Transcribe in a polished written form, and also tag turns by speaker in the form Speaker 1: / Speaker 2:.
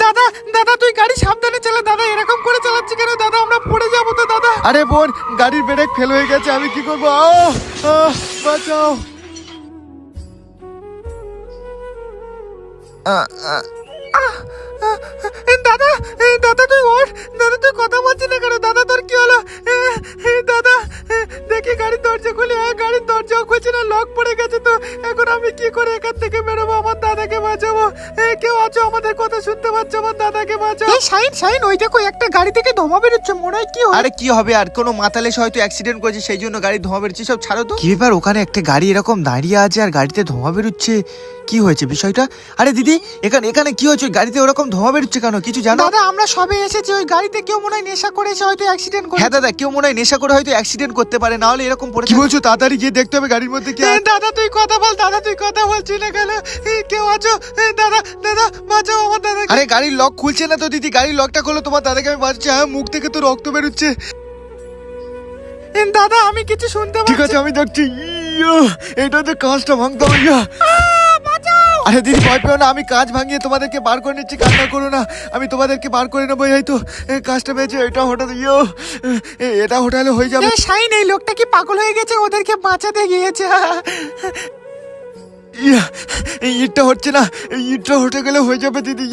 Speaker 1: দাদা দাদা তুই গাড়ি সাবধানে চালা দাদা, এরকম করে চালাচ্ছি কেন দাদা? আমরা পড়ে যাবো তো দাদা।
Speaker 2: আরে বোন, গাড়ির ব্রেক ফেল হয়ে গেছে, আমি কি করবো? বাঁচাও।
Speaker 1: দাদা দাদা তুই ওঠ, দাদা তুই কথা বলছিস না কেন? দাদা তোর কি হলো? দাদা দেখি গাড়ির দরজা খুলে, গাড়ির দরজাও খুলছে না, লক পড়ে গেছে। তো এখন আমি কি করে এখান থেকে বেরোবো? আমার দাদাকে বাঁচাবো। কেউ আছো আমাদের কথা শুনতে পাচ্ছ? আমার দাদাকে বাঁচাও। শাইন শাইন, ওই দেখো একটা গাড়ি থেকে ধোঁয়া বেরোচ্ছে, মনে হয় কি হয়?
Speaker 2: আরে কি হবে আর, কোনো মাতালে হয়তো অ্যাক্সিডেন্ট করেছে সেই জন্য গাড়ি ধোঁয়া বেরোচ্ছে। সব ছাড়ো তো। কি ব্যাপার, ওখানে একটা গাড়ি এরকম দাঁড়িয়ে আছে আর গাড়িতে ধোঁয়া বেরোচ্ছে, কি হয়েছে বিষয়টা? আরে দিদি, এখানে এখানে কি হয়েছে? গাড়িতে ওরকম ধোঁয়া বেরোচ্ছে কেন, কিছু জানো?
Speaker 1: দাদা আমরা সবে এসেছি, ওই গাড়িতে কেউ মনে হয় নেশা করেছে, হয়তো অ্যাক্সিডেন্ট করে।
Speaker 2: হ্যাঁ দাদা, কেউ মনে হয় নেশা করে হয়তো অ্যাক্সিডেন্ট করতে পারে, না হলে এরকম পড়ে। কি বলছো? তাড়াতাড়ি গিয়ে দেখতে হবে গাড়ির মধ্যে কি আছে।
Speaker 1: দাদা তুই কথা বল, দাদা তুই কথা বলছিস না কেন? কেউ আছো? দাদা দাদা বাঁচাও আমার দাদাকে।
Speaker 2: আরে গাড়ির লক খুলছে না তো দিদি, গাড়ির লকটা খোলো, তোমার দাদাকে আমি বাঁচাচ্ছি। হ্যাঁ, মুখ থেকে তো রক্ত বেরোচ্ছে।
Speaker 1: দাদা আমি কিছু শুনতে পাচ্ছি।
Speaker 2: ঠিক আছে আমি দেখছি। এটা তো কাঁচটা ভাঙতে হবে। আরে দিদি ভয় পেও না, আমি কাঁচ ভাঙিয়ে তোমাদেরকে বার করে নিচ্ছি, কান্না করো না, আমি তোমাদেরকে বার করে নেবো। এই তো কাজটা পেয়েছে, এটা হঠাৎ এটা হোটালে হয়ে যাবে।
Speaker 1: শাইন এই লোকটা কি পাগল হয়ে গেছে? ওদেরকে বাঁচাতে গিয়েছে।
Speaker 2: ইটটা হচ্ছে না, ইটটা হতে গেলে হয়ে যাবে দিদি।